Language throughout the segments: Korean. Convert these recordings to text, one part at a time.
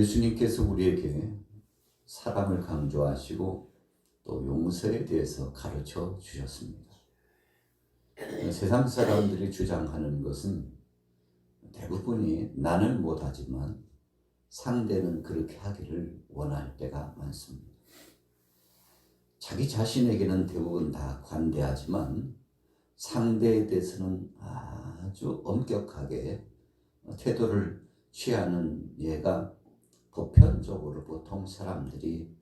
예수님께서 우리에게 사랑을 강조하시고 또 용서에 대해서 가르쳐 주셨습니다. 세상 사람들이 주장하는 것은 대부분이 나는 못하지만 상대는 그렇게 하기를 원할 때가 많습니다. 자기 자신에게는 대부분 다 관대하지만 상대에 대해서는 아주 엄격하게 태도를 취하는 예가 보편적으로 보통 사람들이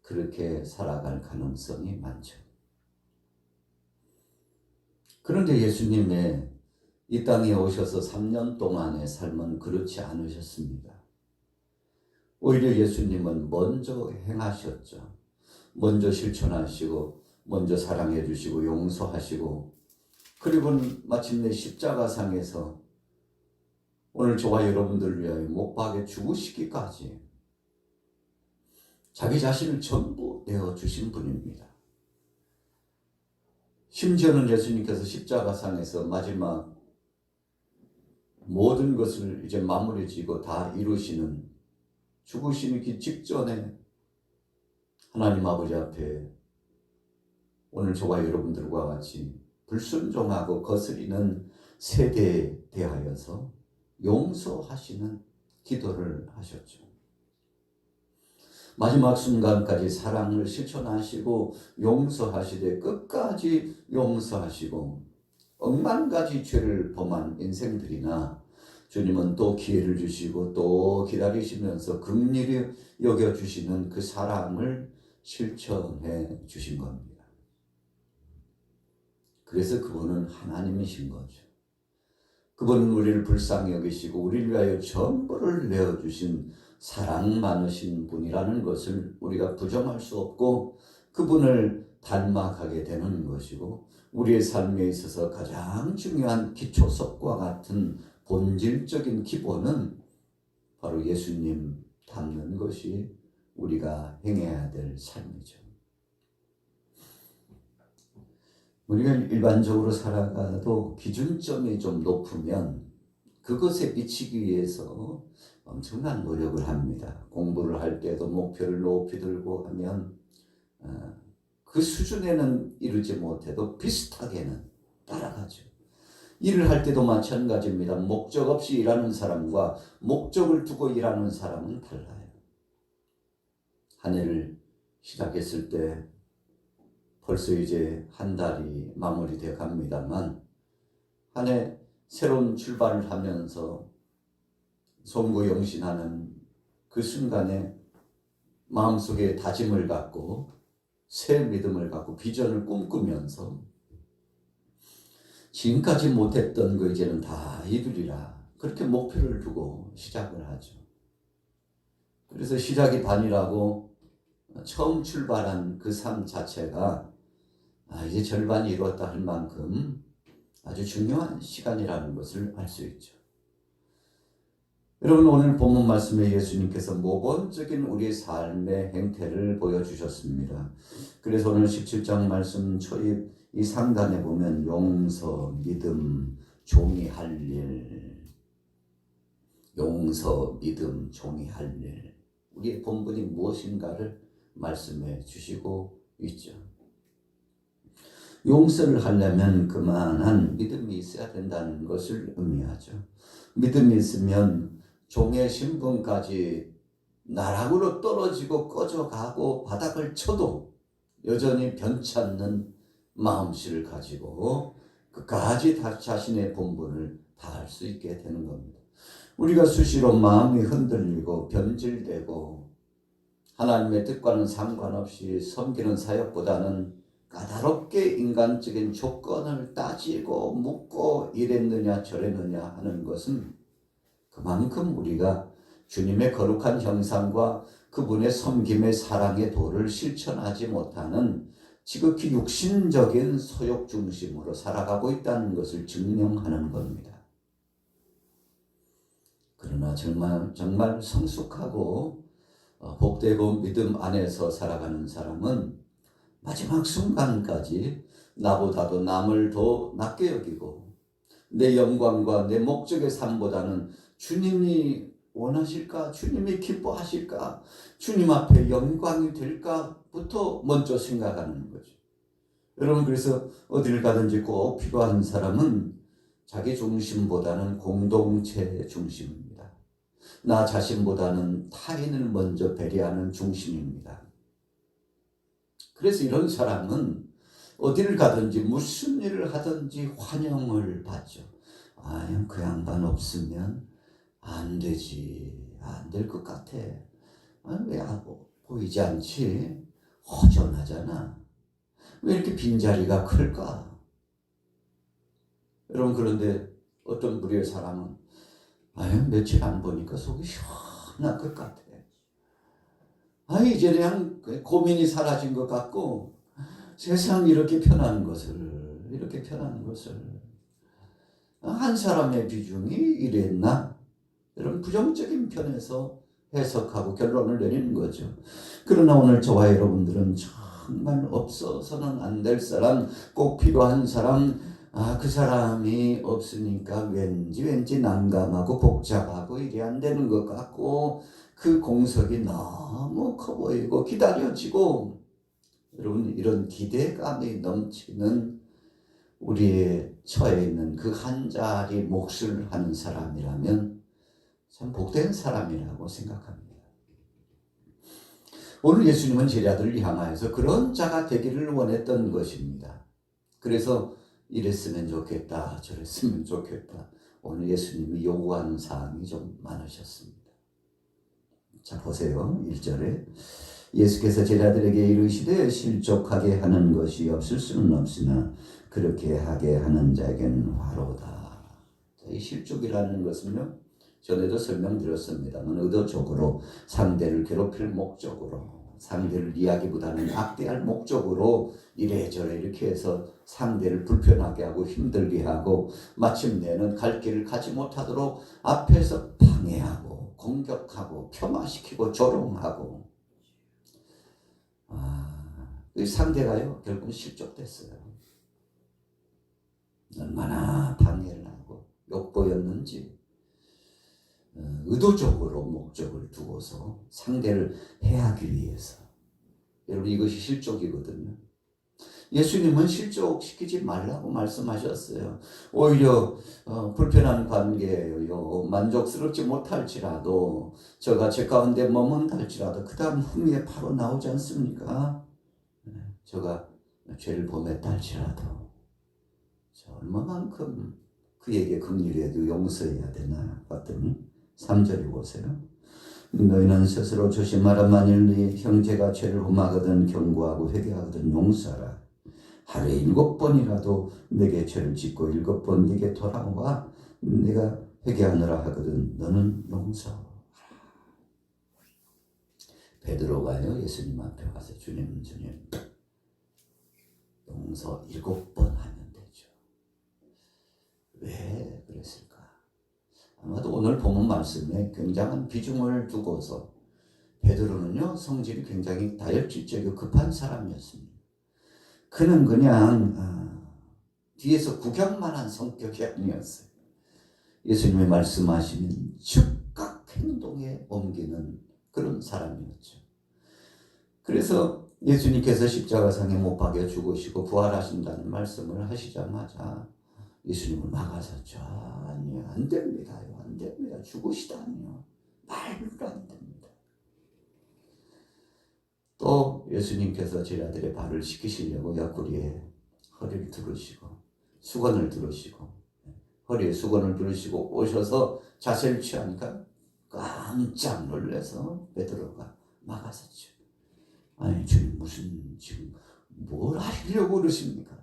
그렇게 살아갈 가능성이 많죠. 그런데 예수님의 이 땅에 오셔서 3년 동안의 삶은 그렇지 않으셨습니다. 오히려 예수님은 먼저 행하셨죠. 먼저 실천하시고 먼저 사랑해 주시고 용서하시고 그리고는 마침내 십자가상에서 오늘 저와 여러분들을 위하여 못 박에 죽으시기까지 자기 자신을 전부 내어주신 분입니다. 심지어는 예수님께서 십자가상에서 마지막 모든 것을 이제 마무리 지고 다 이루시는 죽으시기 직전에 하나님 아버지 앞에 오늘 저와 여러분들과 같이 불순종하고 거스리는 세대에 대하여서 용서하시는 기도를 하셨죠. 마지막 순간까지 사랑을 실천하시고 용서하시되 끝까지 용서하시고 억만 가지 죄를 범한 인생들이나 주님은 또 기회를 주시고 또 기다리시면서 긍휼히 여겨주시는 그 사랑을 실천해 주신 겁니다. 그래서 그분은 하나님이신 거죠. 그분은 우리를 불쌍히 여기시고 우리를 위하여 전부를 내어주신 사랑 많으신 분이라는 것을 우리가 부정할 수 없고 그분을 닮아가게 되는 것이고 우리의 삶에 있어서 가장 중요한 기초석과 같은 본질적인 기본은 바로 예수님 닮는 것이 우리가 행해야 될 삶이죠. 우리가 일반적으로 살아가도 기준점이 좀 높으면 그것에 미치기 위해서 엄청난 노력을 합니다. 공부를 할 때도 목표를 높이 들고 하면 그 수준에는 이르지 못해도 비슷하게는 따라가죠. 일을 할 때도 마찬가지입니다. 목적 없이 일하는 사람과 목적을 두고 일하는 사람은 달라요. 한 해를 시작했을 때 벌써 이제 한 달이 마무리되어 갑니다만 한 해 새로운 출발을 하면서 송구영신하는 그 순간에 마음속에 다짐을 갖고 새 믿음을 갖고 비전을 꿈꾸면서 지금까지 못했던 거 이제는 다 이루리라 그렇게 목표를 두고 시작을 하죠. 그래서 시작이 반이라고 처음 출발한 그 삶 자체가 이제 절반이 이루었다 할 만큼 아주 중요한 시간이라는 것을 알 수 있죠. 여러분 오늘 본문 말씀에 예수님께서 모범적인 우리의 삶의 행태를 보여주셨습니다. 그래서 오늘 17장 말씀 초입 이 상단에 보면 용서, 믿음, 종이 할 일, 용서, 믿음, 종이 할 일 우리의 본분이 무엇인가를 말씀해 주시고 있죠. 용서를 하려면 그만한 믿음이 있어야 된다는 것을 의미하죠. 믿음이 있으면 종의 신분까지 나락으로 떨어지고 꺼져가고 바닥을 쳐도 여전히 변치 않는 마음씨를 가지고 끝까지 자신의 본분을 다할 수 있게 되는 겁니다. 우리가 수시로 마음이 흔들리고 변질되고 하나님의 뜻과는 상관없이 섬기는 사역보다는 까다롭게 인간적인 조건을 따지고 묻고 이랬느냐 저랬느냐 하는 것은 그만큼 우리가 주님의 거룩한 형상과 그분의 섬김의 사랑의 도를 실천하지 못하는 지극히 육신적인 소욕 중심으로 살아가고 있다는 것을 증명하는 겁니다. 그러나 정말 성숙하고 복되고 믿음 안에서 살아가는 사람은 마지막 순간까지 나보다도 남을 더 낮게 여기고 내 영광과 내 목적의 삶보다는 주님이 원하실까? 주님이 기뻐하실까? 주님 앞에 영광이 될까부터 먼저 생각하는 거죠. 여러분, 그래서 어디를 가든지 꼭 필요한 사람은 자기 중심보다는 공동체 중심입니다. 나 자신보다는 타인을 먼저 배려하는 중심입니다. 그래서 이런 사람은 어디를 가든지 무슨 일을 하든지 환영을 받죠. 그 양반 없으면 안 되지. 안 될 것 같아. 왜 보이지 않지? 허전하잖아. 왜 이렇게 빈자리가 클까? 여러분, 그런데 어떤 부류의 사람은 며칠 안 보니까 속이 시원할 것 같아. 이제 그냥 고민이 사라진 것 같고 세상 이렇게 편한 것을 한 사람의 비중이 이랬나? 이런 부정적인 편에서 해석하고 결론을 내리는 거죠. 그러나 오늘 저와 여러분들은 정말 없어서는 안 될 사람, 꼭 필요한 사람, 그 사람이 없으니까 왠지 난감하고 복잡하고 일이 안 되는 것 같고 그 공석이 너무 커 보이고 기다려지고, 여러분, 이런 기대감이 넘치는 우리의 처해 있는 그 한 자리 몫을 하는 사람이라면 참 복된 사람이라고 생각합니다. 오늘 예수님은 제자들을 향하여서 그런 자가 되기를 원했던 것입니다. 그래서 이랬으면 좋겠다, 저랬으면 좋겠다. 오늘 예수님이 요구하는 사항이 좀 많으셨습니다. 자, 보세요. 1절에 예수께서 제자들에게 이르시되 실족하게 하는 것이 없을 수는 없으나 그렇게 하게 하는 자에게는 화로다. 이 실족이라는 것은요, 전에도 설명드렸습니다만 의도적으로 상대를 괴롭힐 목적으로, 상대를 이야기보다는 악대할 목적으로 이래저래 이렇게 해서 상대를 불편하게 하고 힘들게 하고 마침내는 갈 길을 가지 못하도록 앞에서 방해하고 공격하고 폄하시키고 조롱하고, 이 상대가요 결국 실족됐어요. 얼마나 방해를 하고 욕보였는지 의도적으로 목적을 두고서 상대를 해하기 위해서. 여러분, 이것이 실족이거든요. 예수님은 실족시키지 말라고 말씀하셨어요. 오히려 불편한 관계예요. 만족스럽지 못할지라도 저가 제 가운데 머문달지라도 그 다음 후미에 바로 나오지 않습니까? 저가 죄를 범했달지라도 저 얼마만큼 그에게 긍휼해도 용서해야 되나 봤더니 3절에 보세요. 너희는 스스로 조심하라. 만일 네 형제가 죄를 범하거든 경고하고 회개하거든 용서하라. 하루에 7번이라도 내게 죄를 짓고 7번 네게 돌아와 내가 회개하느라 하거든 너는 용서하라. 베드로가요 예수님 앞에 가서 주님 용서 7번 하면 되죠. 왜 그랬을까? 아마도 오늘 본문 말씀에 굉장한 비중을 두고서, 베드로는요 성질이 굉장히 다혈질적이고 급한 사람이었습니다. 그는 그냥 뒤에서 구경만 한 성격이 아니었어요. 예수님이 말씀하시면 즉각 행동에 옮기는 그런 사람이었죠. 그래서 예수님께서 십자가상에 못 박여 죽으시고 부활하신다는 말씀을 하시자마자 예수님을 막아섰죠. 아니요, 안 됩니다요. 안 됩니다. 죽으시다니요. 말도 안 됩니다. 또 예수님께서 제자들의 발을 씻기시려고 옆구리에 허리를 두르시고 수건을 두르시고 허리에 수건을 두르시고 오셔서 자세를 취하니까 깜짝 놀라서 베드로가 막아섰죠. 아니, 주님 무슨 지금 뭘 하려고 그러십니까?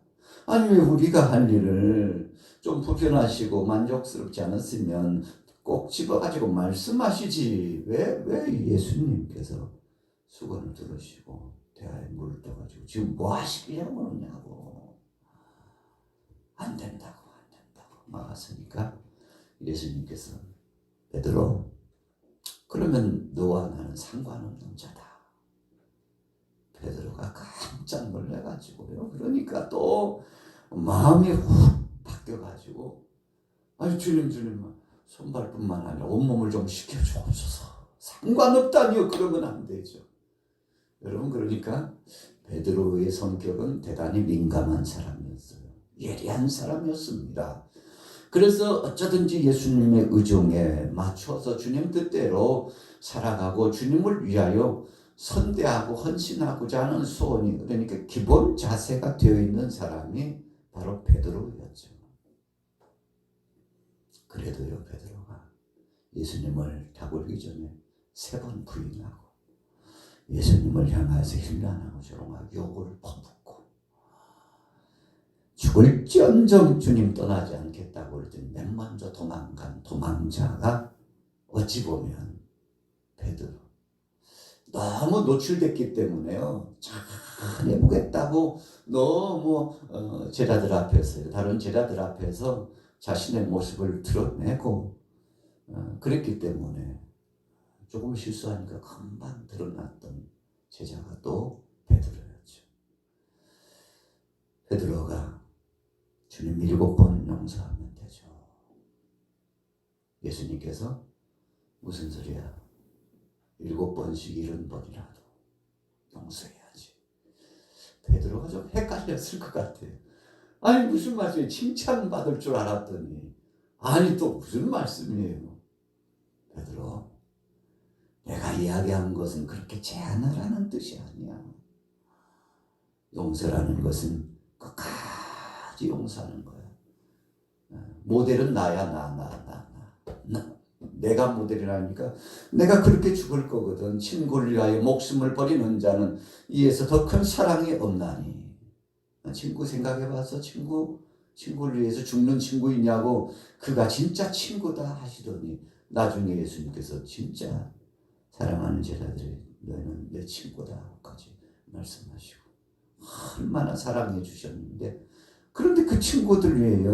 아니, 왜 우리가 할 일을 좀 불편하시고 만족스럽지 않았으면 꼭 집어가지고 말씀하시지. 왜 예수님께서 수건을 들으시고 대야에 물을 떠가지고 지금 뭐 하시려고 그러냐고. 안 된다고 막았으니까 예수님께서 베드로, 그러면 너와 나는 상관없는 자다. 베드로가 깜짝 놀래가지고요. 그러니까 또 마음이 훅 바뀌어가지고, 아니 주님 손발뿐만 아니라 온몸을 좀 씻겨주옵소서. 상관없다니요. 그러면 안 되죠. 여러분, 그러니까 베드로의 성격은 대단히 민감한 사람이었어요. 예리한 사람이었습니다. 그래서 어쩌든지 예수님의 의중에 맞춰서 주님 뜻대로 살아가고 주님을 위하여 선대하고 헌신하고자 하는 소원이, 그러니까 기본 자세가 되어 있는 사람이 바로 베드로였죠. 그래도요, 베드로가 예수님을 다굴기 전에 3번 부인하고 예수님을 향해서 힐난하고 조롱하고 욕을 퍼붓고 죽을지언정 주님 떠나지 않겠다고 할 때 맨 먼저 도망간 도망자가 어찌 보면 베드로. 너무 노출됐기 때문에요. 잘 해보겠다고 너무 제자들 앞에서, 다른 제자들 앞에서 자신의 모습을 드러내고 그랬기 때문에 조금 실수하니까 금방 드러났던 제자가 또 베드로였죠. 베드로가 주님 7번 용서하면 되죠. 예수님께서 무슨 소리야? 7번씩 70번이라도 용서해야지. 베드로가 좀 헷갈렸을 것 같아요. 아니 무슨 말씀이에요? 칭찬받을 줄 알았더니 아니 또 무슨 말씀이에요? 베드로, 내가 이야기한 것은 그렇게 제한하라는 뜻이 아니야. 용서라는 것은 끝까지 용서하는 거야. 모델은 나야. 나. 내가 모델이라니까 내가 그렇게 죽을 거거든. 친구를 위하여 목숨을 버리는 자는 이에서 더 큰 사랑이 없나니. 친구 생각해봤어? 친구를 위해서 죽는 친구 있냐고. 그가 진짜 친구다 하시더니 나중에 예수님께서 진짜 사랑하는 제자들이 너희는 내 친구다까지 말씀하시고 얼마나 사랑해 주셨는데, 그런데 그 친구들 위해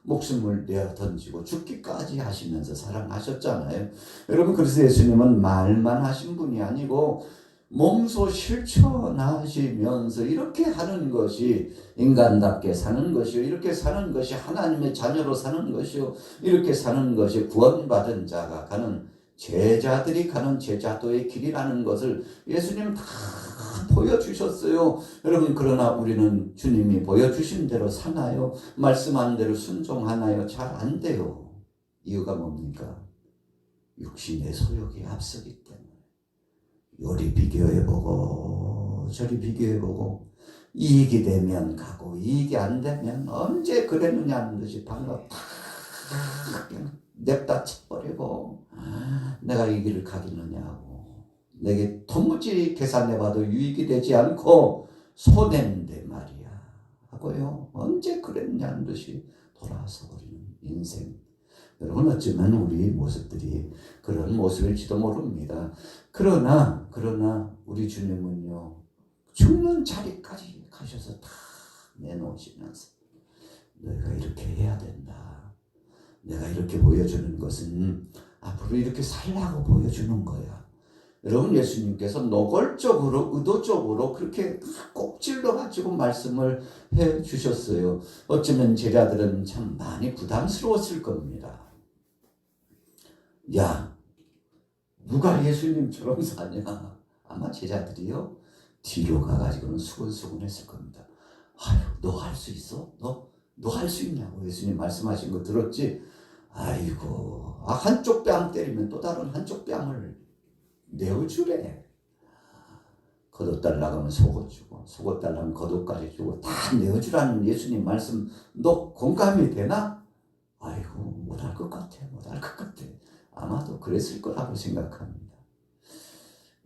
목숨을 내어 던지고 죽기까지 하시면서 사랑하셨잖아요. 여러분, 그래서 예수님은 말만 하신 분이 아니고 몸소 실천하시면서 이렇게 하는 것이 인간답게 사는 것이요, 이렇게 사는 것이 하나님의 자녀로 사는 것이요, 이렇게 사는 것이 구원받은 자가 가는, 제자들이 가는 제자도의 길이라는 것을 예수님 다 보여주셨어요. 여러분, 그러나 우리는 주님이 보여주신 대로 사나요? 말씀한 대로 순종하나요? 잘 안 돼요. 이유가 뭡니까? 육신의 소욕이 앞서기 때문에. 요리 비교해보고 저리 비교해보고 이익이 되면 가고 이익이 안 되면 언제 그랬느냐는 듯이 방금 탁 냅다 쳐버리고 내가 이 길을 가겠느냐고, 내게 도무지 계산해봐도 유익이 되지 않고 손해인데 말이야 하고요, 언제 그랬냐는 듯이 돌아서 버리는 인생. 여러분, 어쩌면 우리 모습들이 그런 모습일지도 모릅니다. 그러나 우리 주님은요, 죽는 자리까지 가셔서 다 내놓으시면서 너희가 이렇게 해야 된다. 내가 이렇게 보여주는 것은 앞으로 이렇게 살라고 보여주는 거야. 여러분, 예수님께서 노골적으로 의도적으로 그렇게 꼭 찔러가지고 말씀을 해 주셨어요. 어쩌면 제자들은 참 많이 부담스러웠을 겁니다. 야, 누가 예수님처럼 사냐? 아마 제자들이요, 뒤로 가가지고는 수근수근했을 겁니다. 아유, 너 할 수 있어? 너 할 수 있냐고 예수님 말씀하신 거 들었지? 아이고, 한쪽 뺨 때리면 또 다른 한쪽 뺨을 내어주래. 겉옷 달라고 하면 속옷 주고, 속옷 달라면 겉옷까지 주고 다 내어주라는 예수님 말씀 너 공감이 되나? 아이고, 못할 것 같아. 아마도 그랬을 거라고 생각합니다.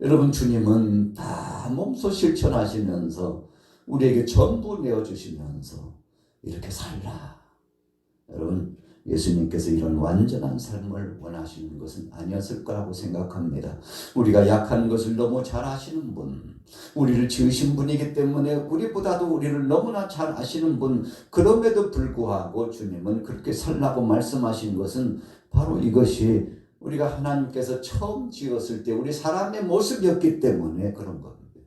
여러분, 주님은 다 몸소 실천하시면서 우리에게 전부 내어주시면서 이렇게 살라. 여러분, 예수님께서 이런 완전한 삶을 원하시는 것은 아니었을 거라고 생각합니다. 우리가 약한 것을 너무 잘 아시는 분, 우리를 지으신 분이기 때문에 우리보다도 우리를 너무나 잘 아시는 분, 그럼에도 불구하고 주님은 그렇게 살라고 말씀하신 것은 바로 이것이 우리가 하나님께서 처음 지었을 때 우리 사람의 모습이었기 때문에 그런 겁니다.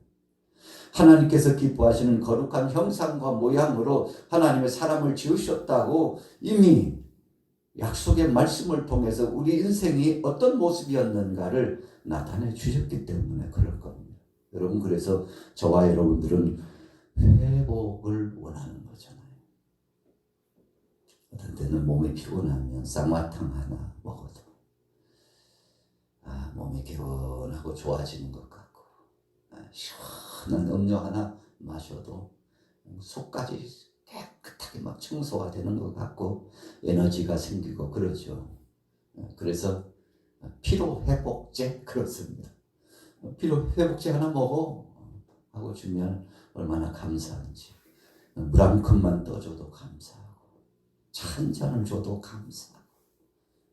하나님께서 기뻐하시는 거룩한 형상과 모양으로 하나님의 사람을 지으셨다고 이미 약속의 말씀을 통해서 우리 인생이 어떤 모습이었는가를 나타내 주셨기 때문에 그럴 겁니다. 여러분, 그래서 저와 여러분들은 회복을 원하는 거잖아요. 어떤 때는 몸이 피곤하면 쌍화탕 하나 먹어도 몸이 개운하고 좋아지는 것 같고, 시원한 음료 하나 마셔도 속까지 깨끗하게 막 청소가 되는 것 같고 에너지가 생기고 그러죠. 그래서 피로회복제 그렇습니다. 피로회복제 하나 먹어 하고 주면 얼마나 감사한지. 물 한 컵만 떠줘도 감사하고 차 한 잔을 줘도 감사하고.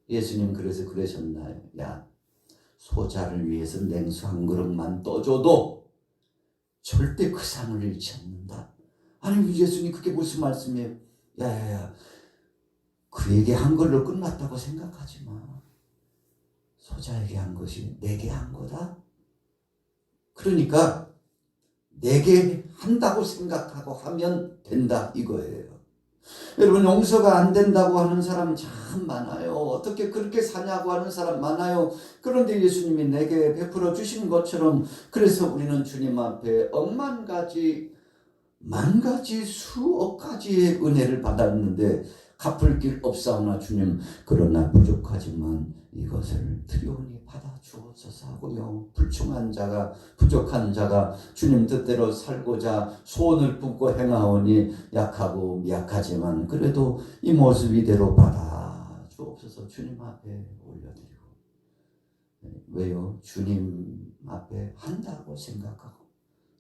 예수님 그래서 그러셨나요? 야, 소자를 위해서 냉수 한 그릇만 떠줘도 절대 그 상을 잃지 않는다. 아니, 예수님 그게 무슨 말씀이에요? 야야야, 그에게 한 걸로 끝났다고 생각하지 마. 소자에게 한 것이 내게 한 거다. 그러니까 내게 한다고 생각하고 하면 된다 이거예요. 여러분, 용서가 안 된다고 하는 사람 참 많아요. 어떻게 그렇게 사냐고 하는 사람 많아요. 그런데 예수님이 내게 베풀어 주신 것처럼, 그래서 우리는 주님 앞에 억만 가지, 만 가지, 수억 가지의 은혜를 받았는데 갚을 길 없사오나 주님, 그러나 부족하지만 이것을 드리오니 받아 주옵소서 하고요. 불충한 자가, 부족한 자가 주님 뜻대로 살고자 소원을 품고 행하오니 약하고 미약하지만 그래도 이 모습 이대로 받아 주옵소서 주님 앞에 올려드리고. 왜요? 주님 앞에 한다고 생각하고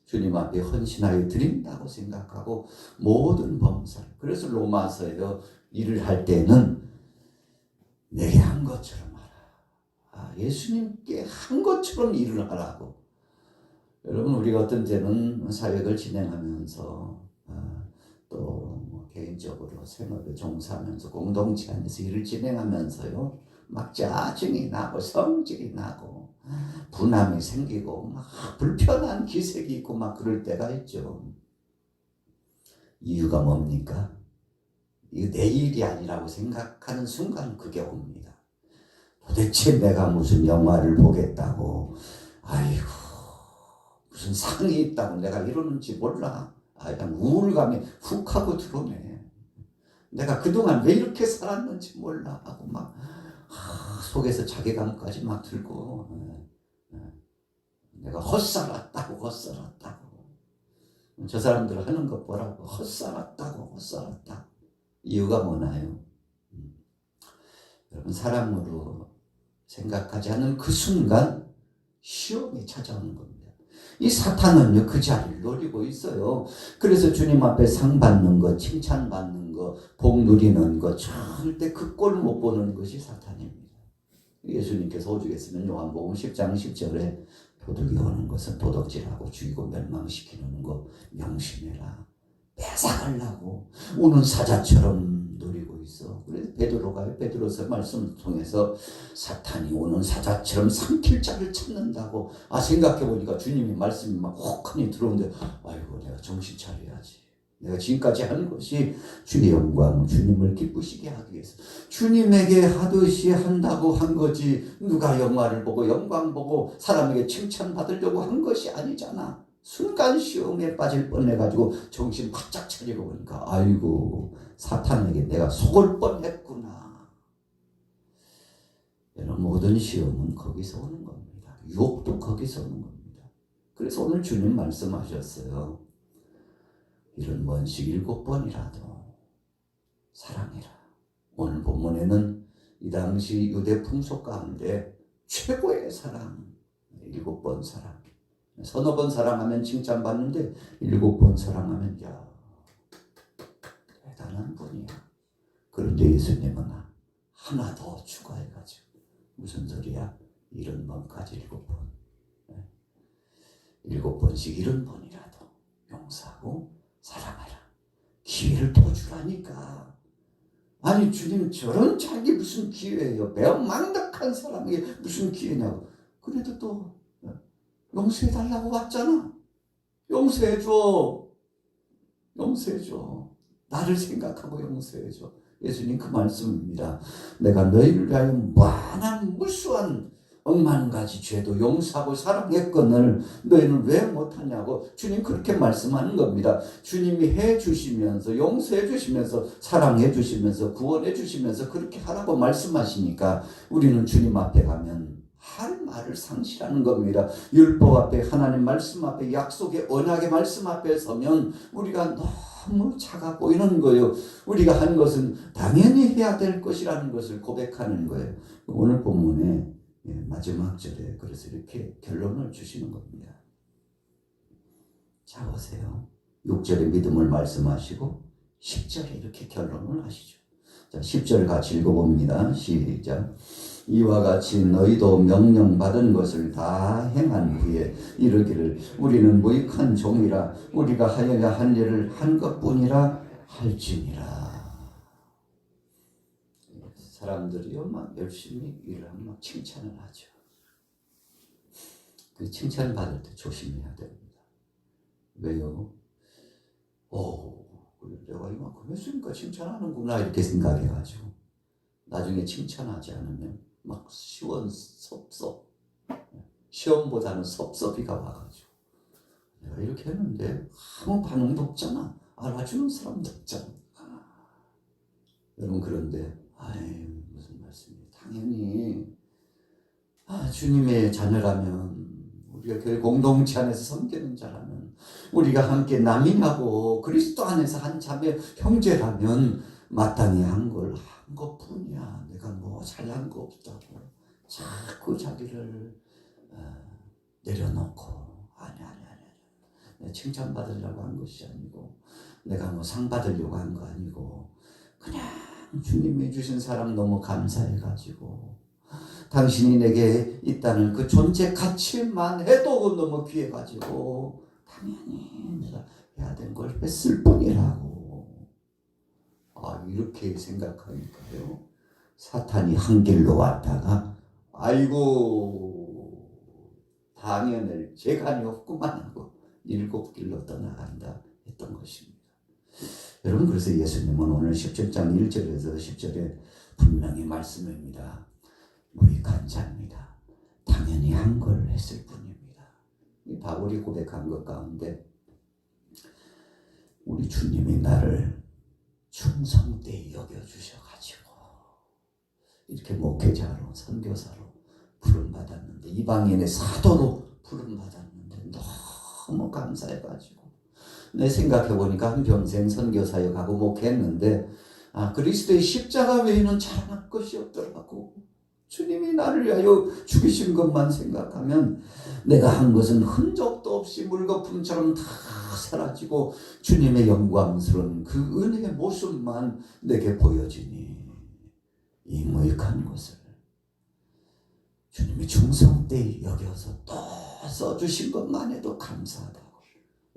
주님 앞에 헌신하여 드린다고 생각하고 모든 범사를. 그래서 로마서에요, 일을 할 때는 내게 한 것처럼 하라. 예수님께 한 것처럼 일을 하라고. 여러분, 우리가 어떤 때는 사역을 진행하면서 또 개인적으로 생업에 종사하면서 공동체 안에서 일을 진행하면서요, 막 짜증이 나고 성질이 나고 분함이 생기고 막 불편한 기색이 있고 막 그럴 때가 있죠. 이유가 뭡니까? 이거 내 일이 아니라고 생각하는 순간 그게 옵니다. 도대체 내가 무슨 영화를 보겠다고, 아이고 무슨 상이 있다고 내가 이러는지 몰라. 그냥 우울감이 훅 하고 들어오네. 내가 그동안 왜 이렇게 살았는지 몰라 하고 막 속에서 자괴감까지 막 들고, 내가 헛살았다고. 저 사람들 하는 것 보라고. 헛살았다고. 이유가 뭐나요? 여러분, 사람으로 생각하지 않는 그 순간 시험이 찾아오는 겁니다. 이 사탄은요, 그 자리를 노리고 있어요. 그래서 주님 앞에 상 받는 것, 칭찬 받는 것, 복 누리는 것, 절대 그 꼴 못 보는 것이 사탄입니다. 예수님께서 오죽했으면 요한복음 10장 10절에 도둑이 오는 것은 도둑질하고 죽이고 멸망시키는 거 명심해라. 뺏어가려고 우는 사자처럼 노리고 있어. 그래서 베드로서 말씀을 통해서 사탄이 오는 사자처럼 삼킬 자를 찾는다고. 생각해보니까 주님이 말씀이 막 혹하니 들어오는데, 아이고 내가 정신 차려야지. 내가 지금까지 한 것이 주의 영광, 주님을 기쁘시게 하기 위해서 주님에게 하듯이 한다고 한 거지, 누가 영화를 보고 영광 보고 사람에게 칭찬받으려고 한 것이 아니잖아. 순간 시험에 빠질 뻔해가지고 정신 바짝 차리고 보니까 아이고 사탄에게 내가 속을 뻔했구나. 이런 모든 시험은 거기서 오는 겁니다. 유혹도 거기서 오는 겁니다. 그래서 오늘 주님 말씀하셨어요. 이런 번씩 7번이라도 사랑해라. 오늘 본문에는 이 당시 유대 풍속 가운데 최고의 사랑, 7번 사랑. 서너 번 사랑하면 칭찬받는데 7번 사랑하면 야, 대단한 분이야. 그런데 예수님은 하나 더 추가해가지고 무슨 소리야? 70번까지 7번. 7번씩 70번이라도 용서하고 사랑하라. 기회를 더 주라니까. 아니 주님, 저런 자기 무슨 기회예요? 배은망덕한 사람에게 무슨 기회냐고. 그래도 또 용서해달라고 왔잖아. 용서해줘. 나를 생각하고 용서해줘. 예수님 그 말씀입니다. 내가 너희를 위하여 무한한 무수한 억만 가지 죄도 용서하고 사랑했거늘 너희는 왜 못하냐고 주님 그렇게 말씀하는 겁니다. 주님이 해주시면서 용서해 주시면서 사랑해 주시면서 구원해 주시면서 그렇게 하라고 말씀하시니까 우리는 주님 앞에 가면 할 말을 상실하는 겁니다. 율법 앞에 하나님 말씀 앞에 약속의 언약의 말씀 앞에 서면 우리가 너무 작아 보이는 거예요. 우리가 한 것은 당연히 해야 될 것이라는 것을 고백하는 거예요. 오늘 본문에 마지막 절에 그래서 이렇게 결론을 주시는 겁니다. 자 보세요. 6절에 믿음을 말씀하시고 10절에 이렇게 결론을 하시죠. 자 10절 같이 읽어봅니다. 시작. 이와 같이 너희도 명령받은 것을 다 행한 후에 이르기를 우리는 무익한 종이라 우리가 하여야 할 일을 한 것뿐이라 할지니라. 사람들이요 막 열심히 일을 하면 막 칭찬을 하죠. 그 칭찬 받을 때 조심해야 됩니다. 왜요? 내가 이만큼 했으니까 칭찬하는구나 이렇게 생각해가지고 나중에 칭찬하지 않으면 막 시원섭섭 시험보다는 섭섭이가 와가지고 내가 이렇게 했는데 아무 반응도 없잖아. 알아주는 사람도 없잖아. 여러분 그런데 무슨 말씀이에요. 당연히 주님의 자녀라면 우리가 교회 공동체 안에서 섬기는 자라면 우리가 함께 남인하고 그리스도 안에서 한 자매 형제라면 마땅히 한 걸 한 것뿐이야. 내가 뭐 잘한 거 없다고 자꾸 자기를 내려놓고 아니 내가 칭찬 받으려고 한 것이 아니고 내가 뭐 상 받으려고 한 거 아니고 그냥 주님이 주신 사랑 너무 감사해가지고 당신이 내게 있다는 그 존재 가치만 해도 너무 귀해가지고 당연히 내가 해야 된 걸 했을 뿐이라고. 이렇게 생각하니까요. 사탄이 한 길로 왔다가 아이고 방연을 재간이 없구만 하고 7길로 떠나간다 했던 것입니다. 여러분 그래서 예수님은 오늘 17장 1절에서 10절에 분명히 말씀합니다. 무익한 자입니다. 당연히 한 걸 했을 뿐입니다. 이 바울이 고백한 것 가운데 우리 주님이 나를 충성되이 여겨주셔가지고 이렇게 목회자로 선교사로 부름받았는데 이방인의 사도로 부름받았는데 너무 감사해가지고 내 생각해보니까 한평생 선교사역하고 목회했는데 그리스도의 십자가 외에는 자랑할 것이 없더라고. 주님이 나를 위하여 죽이신 것만 생각하면 내가 한 것은 흔적도 없이 물거품처럼 다 사라지고 주님의 영광스러운 그 은혜의 모습만 내게 보여지니 이 무익한 것을 주님이 충성되이 여겨서 또 써주신 것만 해도 감사하다고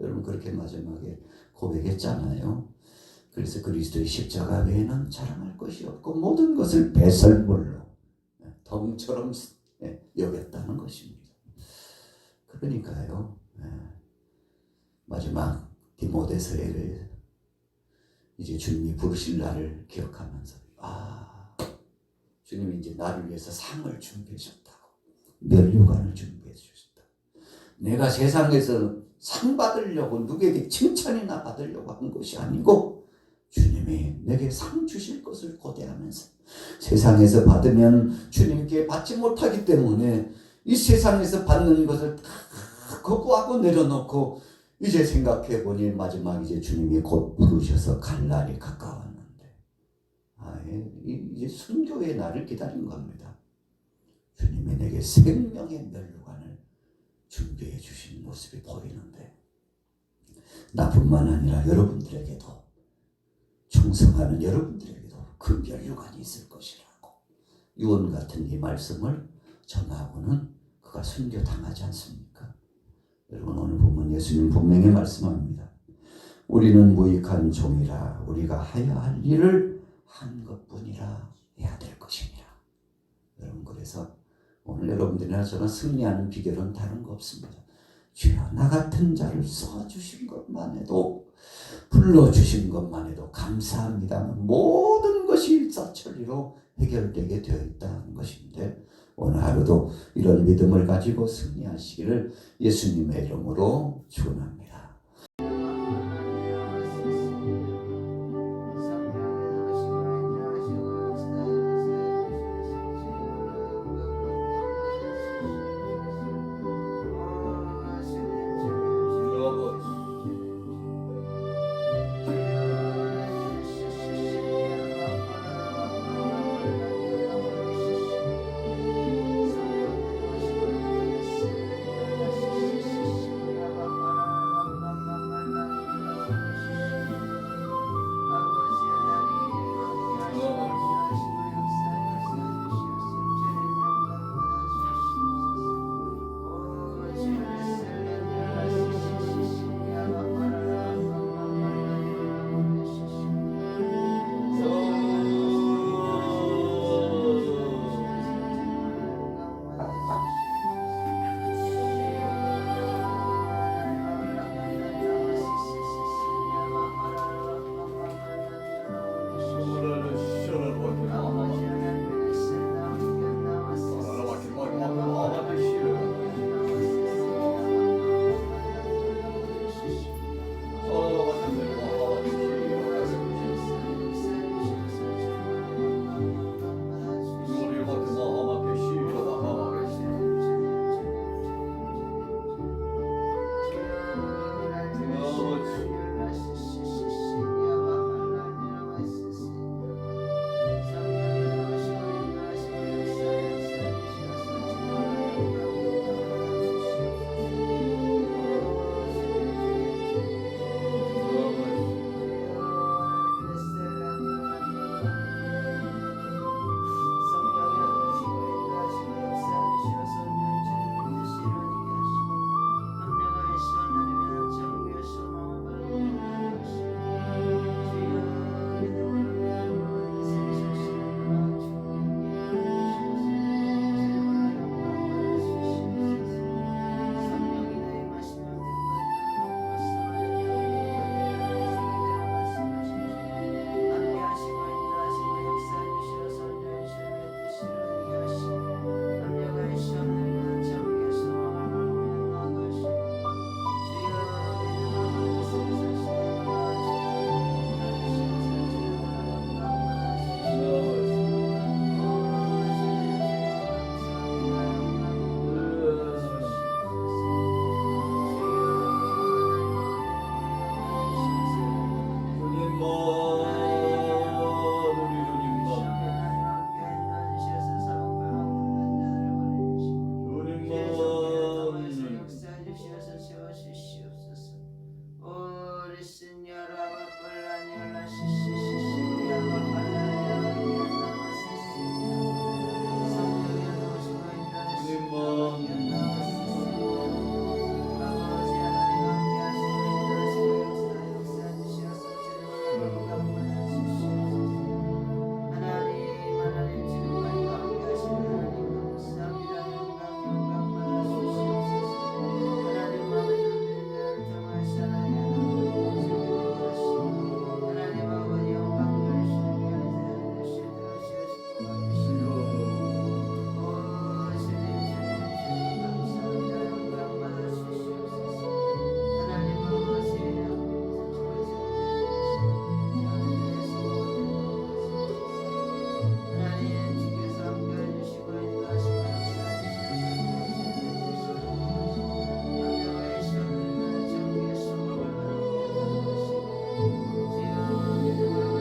여러분 그렇게 마지막에 고백했잖아요. 그래서 그리스도의 십자가 외에는 자랑할 것이 없고 모든 것을 배설물로 덩처럼 여겼다는 것입니다. 그러니까요. 마지막 디모데서에 이제 주님이 부르실 날을 기억하면서 주님이 이제 나를 위해서 상을 준비해 줬다고. 면류관을 준비해 주셨다. 내가 세상에서 상 받으려고 누구에게 칭찬이나 받으려고 한 것이 아니고 주님이 내게 상 주실 것을 고대하면서 세상에서 받으면 주님께 받지 못하기 때문에 이 세상에서 받는 것을 다 거부하고 내려놓고 이제 생각해보니 마지막 이제 주님이 곧 부르셔서 갈 날이 가까웠는데 이제 순교의 날을 기다린 겁니다. 주님이 내게 생명의 면류관을 준비해 주신 모습이 보이는데 나뿐만 아니라 여러분들에게도 충성하는 여러분들에게도 그 면류관이 있을 것이라고 유언 같은 이 말씀을 전하고는 그가 순교당하지 않습니까? 여러분 오늘 보면 예수님 분명히 말씀합니다. 우리는 무익한 종이라 우리가 하여야 할 일을 한 것뿐이라 해야 될 것이니라. 여러분 그래서 오늘 여러분들이나 저나 승리하는 비결은 다른 거 없습니다. 주여 나 같은 자를 써주신 것만 해도 불러주신 것만 해도 감사합니다. 모든 것이 일사천리로 해결되게 되어 있다는 것인데 오늘 하루도 이런 믿음을 가지고 승리하시기를 예수님의 이름으로 축원합니다.